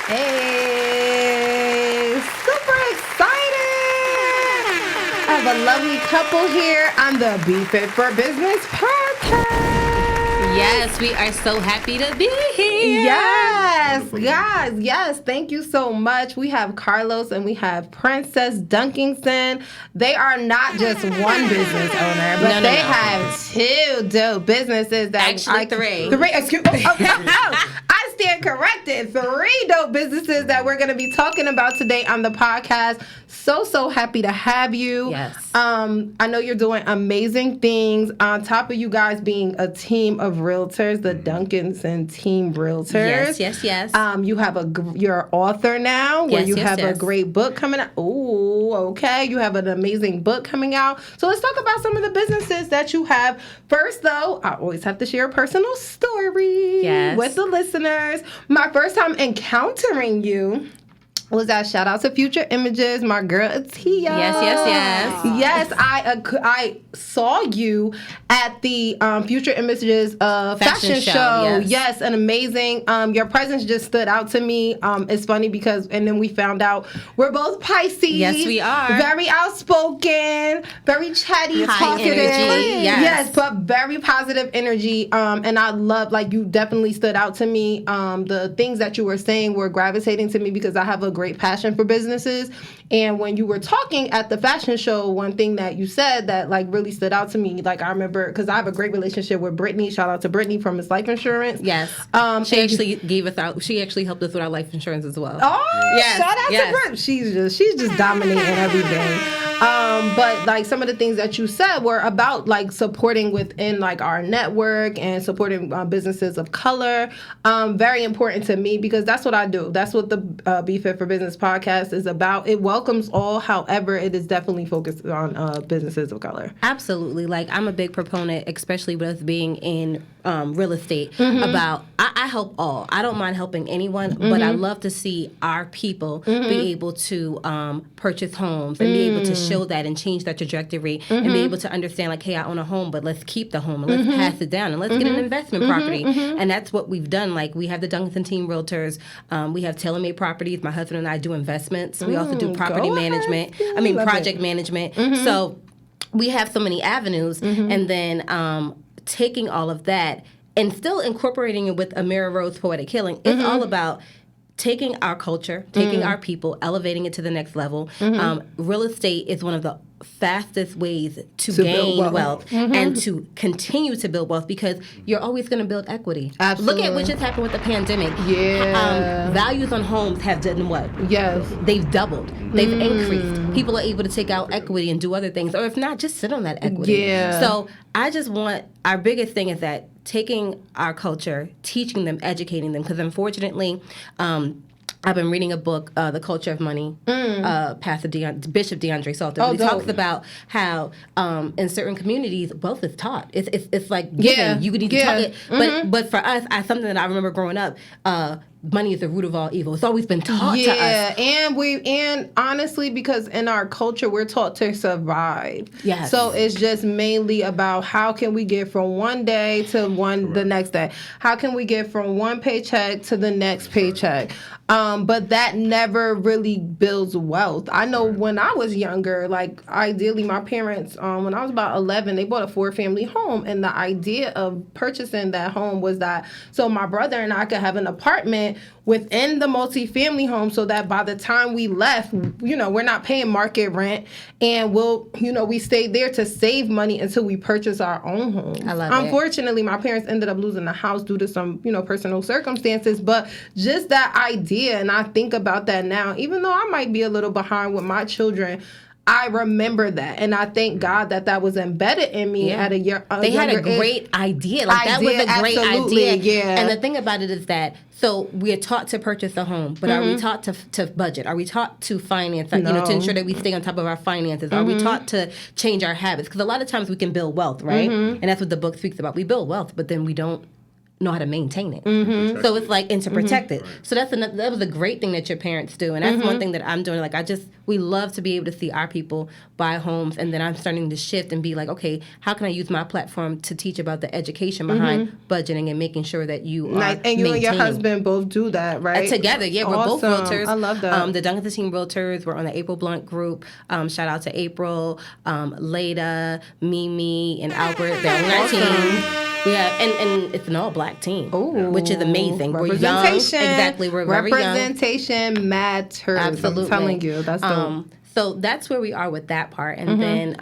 Hey, super excited! I have a lovely couple here on the Be Fit for Business podcast. Yes, we are so happy to be here. Yes, guys, yes. Thank you so much. We have Carlos and we have Princess Dunkinson. They are not just one business owner, but they have two dope businesses. Three. Excuse me. I stand corrected. 3 dope businesses that we're going to be talking about today on the podcast. So happy to have you. Yes. I know you're doing amazing things. On top of you guys being a team of realtors, the Dunkinson Team Realtors. Yes. You have you're an author now, where you have a yes. great book coming out. Ooh, okay. You have an amazing book coming out. So let's talk about some of the businesses that you have. First, though, I always have to share a personal story with the listeners. My first time encountering you was that shout out to Future Images, my girl Atia. Yes. I saw you at the Future Images fashion show. Yes, an amazing. Your presence just stood out to me. It's funny because, and then we found out we're both Pisces. Yes, we are. Very outspoken, very chatty, talkative. Energy. Yes, but very positive energy. And I love, like, you definitely stood out to me. The things that you were saying were gravitating to me because I have a great passion for businesses. And when you were talking at the fashion show, one thing that you said that like really stood out to me, like I remember, because I have a great relationship with Brittany. Shout out to Brittany from Miss Life Insurance. Yes. She actually she actually helped us with our life insurance as well. Oh, yes. Shout out to Brittany. She's just dominating everything. But like some of the things that you said were about like supporting within like our network and supporting businesses of color. Very important to me because that's what I do. That's what the Be Fit for Business podcast is about. It welcomes all. However, it is definitely focused on businesses of color. Absolutely. Like I'm a big proponent, especially with us being in real estate, about I help all. I don't mind helping anyone, but I love to see our people be able to purchase homes and be able to show that and change that trajectory and be able to understand like, hey, I own a home, but let's keep the home and let's pass it down and let's get an investment property. And that's what we've done. Like we have the Dunkinson Team Realtors. We have tailor-made properties. My husband and I do investments. We also do property management. Project management. So we have so many avenues. And then taking all of that and still incorporating it with Amira Rose Poetic Healing. It's all about taking our culture, taking our people, elevating it to the next level. Real estate is one of the fastest ways to gain wealth and to continue to build wealth because you're always going to build equity. Absolutely. Look at what just happened with the pandemic. Values on homes have done what? Yes. They've doubled. They've increased. People are able to take out equity and do other things, or if not, just sit on that equity. Yeah. So I just want, our biggest thing is that taking our culture, teaching them, educating them, because unfortunately, I've been reading a book, The Culture of Money, Bishop DeAndre Salter. He talks about how in certain communities, wealth is taught. It's like giving. You could either talk it, but for us, something that I remember growing up, money is the root of all evil. It's always been taught to us. And honestly, because in our culture, we're taught to survive. Yes. So it's just mainly about how can we get from one day to the next day? How can we get from one paycheck to the next paycheck? But that never really builds wealth. I know when I was younger, like ideally my parents, when I was about 11, they bought a 4-family home. And the idea of purchasing that home was that so my brother and I could have an apartment within the multi-family home so that by the time we left, we're not paying market rent and we stayed there to save money until we purchase our own home. I love it. Unfortunately, my parents ended up losing the house due to some, personal circumstances, but just that idea, and I think about that now, even though I might be a little behind with my children, I remember that, and I thank God that was embedded in me at a younger age. They had a great idea. That was a great idea. Yeah. And the thing about it is that, so we are taught to purchase a home, but are we taught to budget? Are we taught to finance, to ensure that we stay on top of our finances? Are we taught to change our habits? Because a lot of times we can build wealth, right? And that's what the book speaks about. We build wealth, but then we don't know how to maintain it. So it's like, and to protect it. So that was a great thing that your parents do. And that's one thing that I'm doing. Like, we love to be able to see our people buy homes. And then I'm starting to shift and be like, okay, how can I use my platform to teach about the education behind budgeting and making sure that you are and you and your husband both do that, right? Together, yeah. We're both realtors. I love that. The Duncan Team Realtors, we're on the April Blunt group. Shout out to April, Leda, Mimi, and Albert. They're on our team. We have, and it's an all-black team, which is amazing. We're young. Exactly. We're very young. Representation matters. Absolutely. I'm telling you. That's dope. So that's where we are with that part. And then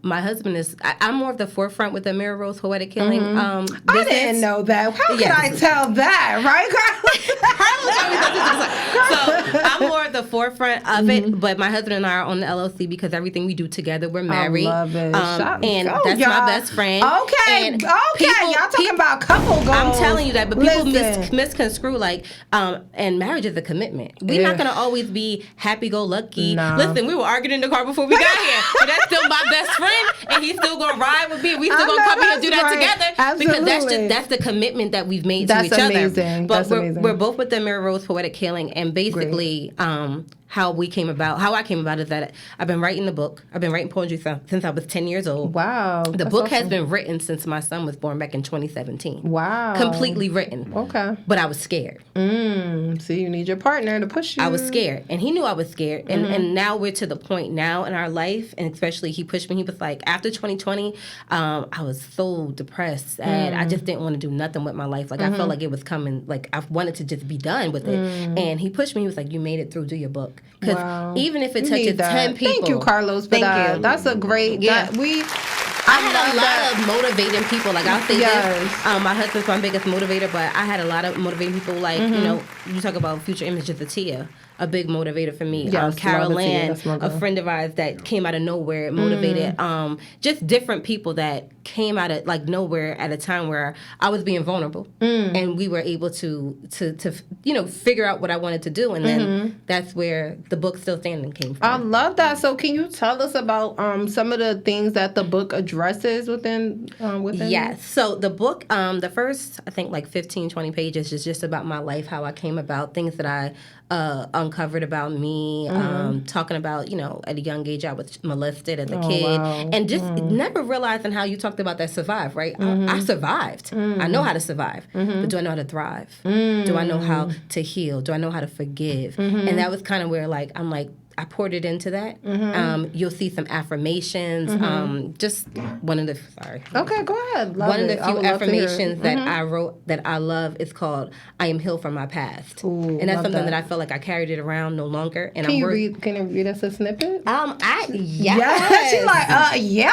my husband is, I'm more of the forefront with the Amira Rose Poetic Healing I didn't know that. How could I tell that, right, So I'm more of the forefront of it, but my husband and I are on the LLC because everything we do together, we're married. I love it. And that's y'all. my best friend. Okay, and y'all talking about couple goals. I'm telling you that, but people Listen. misconstrue like, and marriage is a commitment. We're not going to always be happy-go-lucky. Nah. Listen, we were arguing in the car before we got here, but that's still my best friend, and he's still going to ride with me. We still going to come here and do that together. Absolutely. Because that's the commitment that we've made to each amazing. other. But amazing. we're both with the Amira Rose Poetic Healing, and basically how I came about is that I've been writing the book. I've been writing poetry since I was 10 years old. Wow. The book has been written since my son was born back in 2017. Wow. Completely written. Okay. But I was scared. So you need your partner to push you. I was scared. And he knew I was scared. And now we're to the point now in our life, and especially he pushed me. He was like, after 2020, I was so depressed. And I just didn't want to do nothing with my life. Like, I felt like it was coming. Like, I wanted to just be done with it. And he pushed me. He was like, you made it through. Do your book. Because even if it touches 10 people. Thank you, Carlos, for that. You. That's a great... Yeah. I had a lot of motivating people. Like, I'll say this. My husband's my biggest motivator, but I had a lot of motivating people. Like, you know, you talk about future images of Tia. A big motivator for me. Yes, Carol Ann, a friend of ours that came out of nowhere, motivated. Just different people that came out of like nowhere at a time where I was being vulnerable, and we were able to figure out what I wanted to do, and then that's where the book Still Standing came from. I love that. So can you tell us about some of the things that the book addresses within? Yes. So the book, the first I think like 15, 20 pages is just about my life, how I came about, things that I uncovered about me, talking about, at a young age I was molested as a kid. Wow. And just never realizing how you talked about that survive, right? I survived. I know how to survive. But do I know how to thrive? Do I know how to heal? Do I know how to forgive? And that was kind of where I poured it into that. You'll see some affirmations. Just one of the Okay, go ahead. Love one of it. the I few would love to hear it. affirmations that I wrote that I love is called "I am healed from my past," Ooh, and that's love something that. that I feel like I carried it around no longer. And Can you read us a snippet? Yes. She's like, yeah.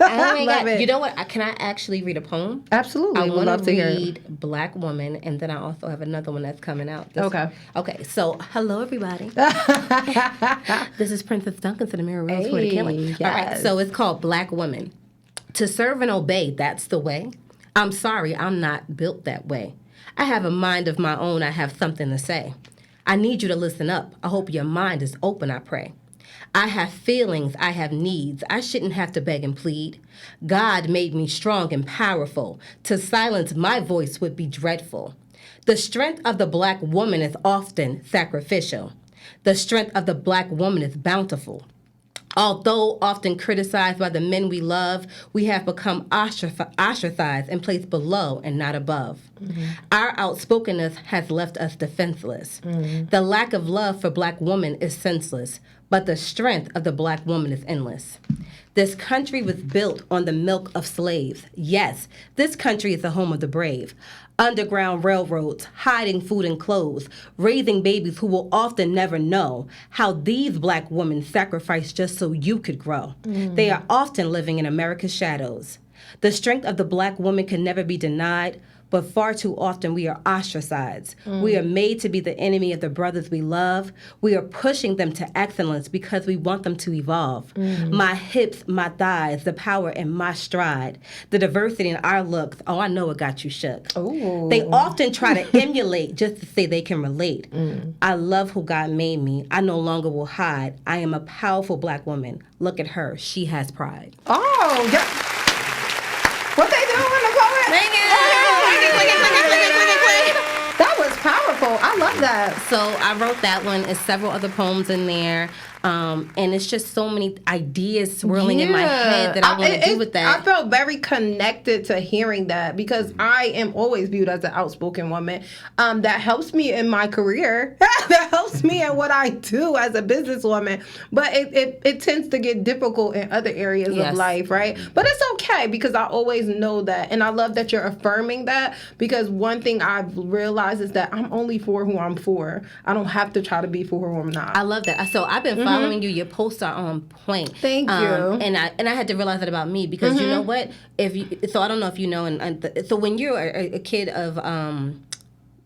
Oh my Love God. it. You know what? Can I actually read a poem? Absolutely. I would want love to to hear it. read Black Woman, and then I also have another one that's coming out. Okay. So, hello, everybody. This is Princess Duncan to the Amira Rose Poetic Healing. Yes. All right, so it's called Black Woman. To serve and obey, that's the way. I'm sorry, I'm not built that way. I have a mind of my own, I have something to say. I need you to listen up. I hope your mind is open, I pray. I have feelings, I have needs. I shouldn't have to beg and plead. God made me strong and powerful. To silence my voice would be dreadful. The strength of the Black woman is often sacrificial. The strength of the Black woman is bountiful. Although often criticized by the men we love, we have become ostracized and placed below and not above. Our outspokenness has left us defenseless. The lack of love for Black women is senseless, but the strength of the Black woman is endless. This country was built on the milk of slaves. Yes, this country is the home of the brave. Underground railroads, hiding food and clothes, raising babies who will often never know how these Black women sacrificed just so you could grow. They are often living in America's shadows. The strength of the Black woman can never be denied, but far too often we are ostracized. We are made to be the enemy of the brothers we love. We are pushing them to excellence because we want them to evolve. My hips, my thighs, the power in my stride, the diversity in our looks, oh, I know it got you shook. Ooh. They often try to emulate just to say they can relate. I love who God made me. I no longer will hide. I am a powerful Black woman. Look at her. She has pride. Oh, yeah. What they doing in the poet? Sing it! beautiful. I love that. So I wrote that one. There's several other poems in there. And it's just so many ideas swirling in my head that I want to do with that. I felt very connected to hearing that because I am always viewed as an outspoken woman. That helps me in my career. That helps me in what I do as a businesswoman. But it tends to get difficult in other areas of life, right? But it's okay because I always know that. And I love that you're affirming that because one thing I've realized is that I'm only for who I'm for. I don't have to try to be for who I'm not. I love that. So I've been following you. Your posts are on point. Thank you. And I had to realize that about me because you know what? So I don't know if you know. So when you're a kid of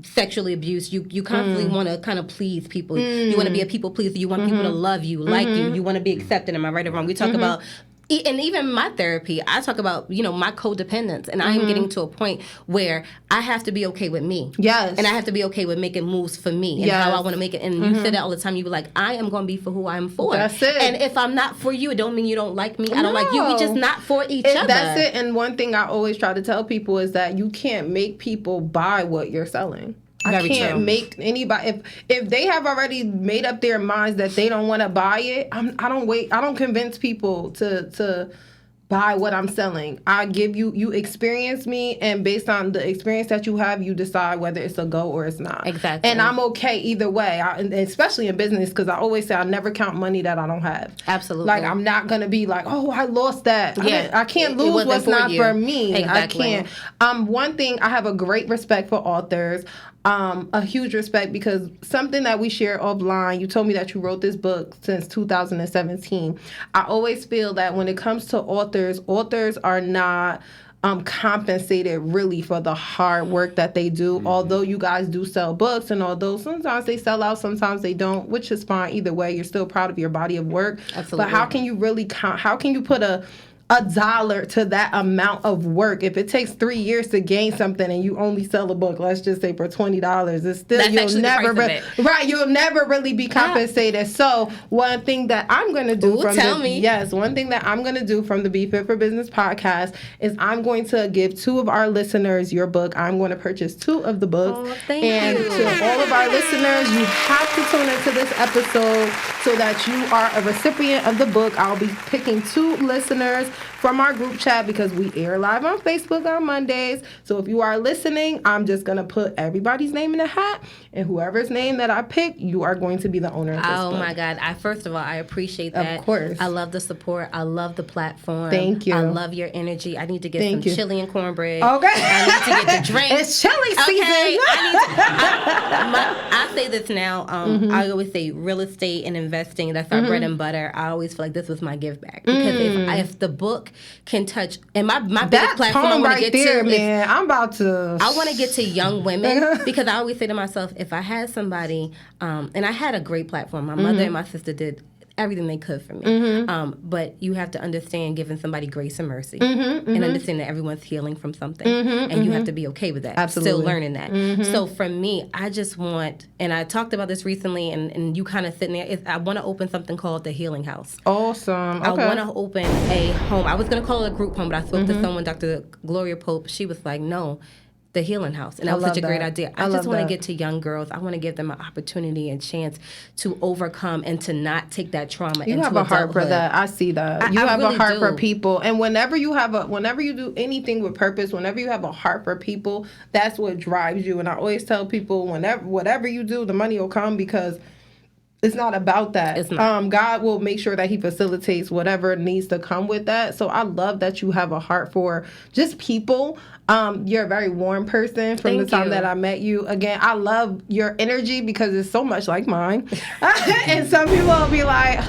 sexually abused, you constantly want to kind of please people. You want to be a people pleaser. You want people to love you, like you. You want to be accepted. Am I right or wrong? We talk about. And even my therapy, I talk about, my codependence. And I am getting to a point where I have to be okay with me. Yes. And I have to be okay with making moves for me and how I want to make it. And you say that all the time. You be like, I am going to be for who I'm for. That's it. And if I'm not for you, it don't mean you don't like me. I don't like you. We just not for each other. That's it. And one thing I always try to tell people is that you can't make people buy what you're selling. I can't make anybody if they have already made up their minds that they don't want to buy it. I don't convince people to buy what I'm selling. I give you experience me, and based on the experience that you have, you decide whether it's a go or it's not. Exactly. And I'm okay either way, especially in business, because I always say I never count money that I don't have. Absolutely. Like, I'm not going to be like, oh, I lost that. Yeah. I can't lose what's not for me. Exactly. I can't. One thing, I have a great respect for authors. A huge respect because something that we share offline, you told me that you wrote this book since 2017. I always feel that when it comes to authors are not compensated really for the hard work that they do. Although you guys do sell books, and although sometimes they sell out, sometimes they don't, which is fine. Either way, you're still proud of your body of work. Absolutely. But how can you really how can you put a $1 to that amount of work? If it takes 3 years to gain something and you only sell a book, let's just say for $20, it's still you'll never really be compensated. So one thing that I'm going to do one thing that I'm going to do from the Be Fit for Business podcast is I'm going to give 2 of our listeners your book. I'm going to purchase 2 of the books. Oh, thank and you. To all of our listeners, you have to tune into this episode so that you are a recipient of the book. I'll be picking 2 listeners from our group chat because we air live on Facebook on Mondays. So if you are listening, I'm just going to put everybody's name in a hat, and whoever's name that I pick, you are going to be the owner of this book. Oh my God. First of all, I appreciate that. Of course. I love the support. I love the platform. Thank you. I love your energy. I need to get some chili and cornbread. Okay. I need to get the drink. It's chili season. Okay. I say this now. I always say real estate and investing, that's our bread and butter. I always feel like this was my give back. Because if the book can touch, and my biggest platform I want to get to man, I'm about to. I want to get to young women because I always say to myself, if I had somebody, and I had a great platform. My mother and my sister did everything they could for me. But you have to understand giving somebody grace and mercy and understand that everyone's healing from something. And you have to be okay with that. Absolutely. Still learning that. So for me, I just want, and I talked about this recently, and you kind of sitting there, I want to open something called the Healing House. Awesome. Okay. I want to open a home. I was going to call it a group home, but I spoke to someone, Dr. Gloria Pope. She was like, no, the Healing House. And that was such a great idea. I just want to get to young girls. I want to give them an opportunity and chance to overcome and to not take that trauma into adulthood. You have a heart for that. I see that. You have really a heart for people. And whenever you do anything with purpose, whenever you have a heart for people, that's what drives you. And I always tell people, whatever you do, the money will come because it's not about that. It's not. God will make sure that he facilitates whatever needs to come with that. So I love that you have a heart for just people. You're a very warm person from the time that I met you. Again, I love your energy because it's so much like mine. And some people will be like,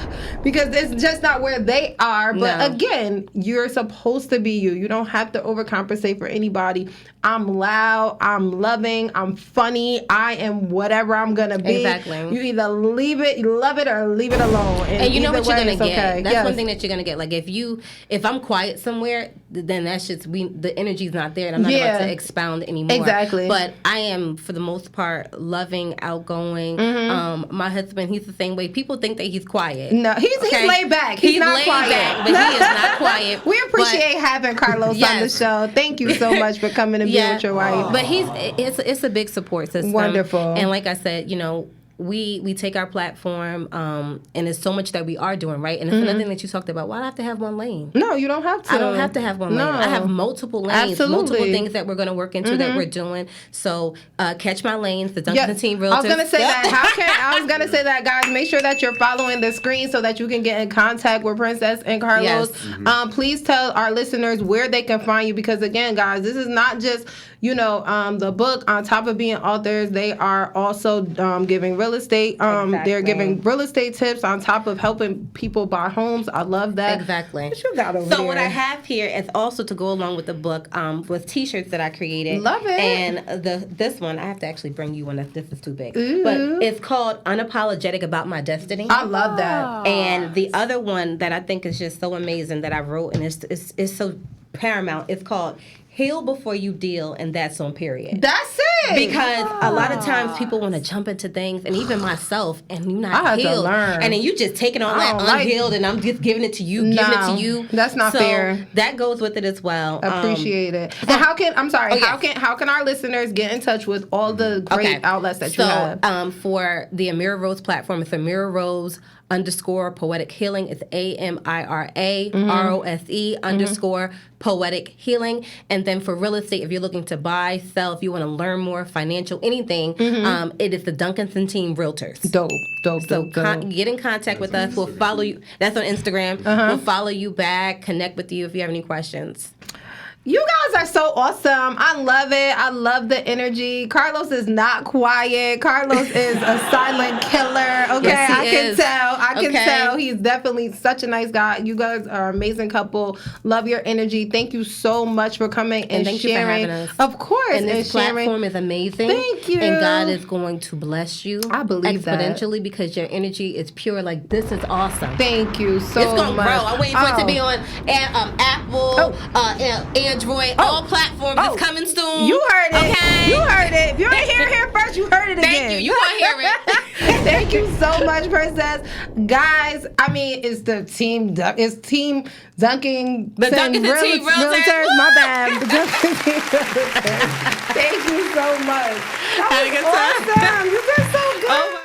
because it's just not where they are. But again, you're supposed to be you. You don't have to overcompensate for anybody. I'm loud, I'm loving, I'm funny, I am whatever I'm going to be. Exactly. You either love it or leave it alone. And you know what you're going to get. Okay. That's one thing that you're going to get. Like if I'm quiet somewhere, then that's just the energy's not there, and I'm not about to expound anymore. Exactly. But I am, for the most part, loving, outgoing. My husband, he's the same way. People think that he's quiet. No, he's laid back. He's not laid quiet. back, but he is not quiet. We appreciate having Carlos on the show. Thank you so much for coming and being with your wife. But it's a big support system. Wonderful. And like I said, we take our platform, and there's so much that we are doing, right? And it's another thing that you talked about. Why do I have to have one lane? No, you don't have to. I don't have to have one lane. I have multiple lanes, multiple things that we're going to work into that we're doing. So catch my lanes, the Duncan Team Realtors. I was going to say that. I was going to say that, guys. Make sure that you're following the screen so that you can get in contact with Princess and Carlos. Yes. Please tell our listeners where they can find you, because again, guys, this is not just the book. On top of being authors, they are also giving real estate. They're giving real estate tips on top of helping people buy homes. I love that. Exactly. What you got over here? What I have here is also to go along with the book with T-shirts that I created. Love it. And this one, I have to actually bring you one. This is too big. Ooh. But it's called Unapologetic About My Destiny. I love that. And the other one that I think is just so amazing that I wrote, and it's so paramount, it's called Heal Before You Deal, and that's on period. That's it. Because a lot of times people want to jump into things, and even myself, and you're not healed. To learn. And then you just taking all that unhealed, and I'm just giving it to you, giving it to you. That's not fair. That goes with it as well. Appreciate it. And how can our listeners get in touch with all the great outlets that you have? For the Amira Rose platform, it's Amira Rose _Poetic Healing. It's AMIRA ROSE _ Poetic Healing. And then for real estate, if you're looking to buy, sell, if you want to learn more, financial, anything, it is the Duncanson Team Realtors. Dope. So get in contact with us. We'll follow you. That's on Instagram. We'll follow you back, connect with you if you have any questions. You guys are so awesome. I love it. I love the energy. Carlos is not quiet. Carlos is a silent killer. Okay, yes, I can tell. He's definitely such a nice guy. You guys are an amazing couple. Love your energy. Thank you so much for coming and thank sharing. You for having us. Of course. And this platform is amazing. Thank you. And God is going to bless you. I believe exponentially because your energy is pure. Like, this is awesome. Thank you so much. It's going to grow. I'm waiting for it to be on Apple, Android, all platforms. It's coming soon. You heard it. Okay. You heard it. If you ain't here first, you heard it again. Thank you. You want to hear it. Thank you so much, Princess. Guys, I mean, it's Team Duncan. The Duncan Team Realtors. My bad. The Duncan Team Realtors. Thank you so much. That was awesome. You did so good.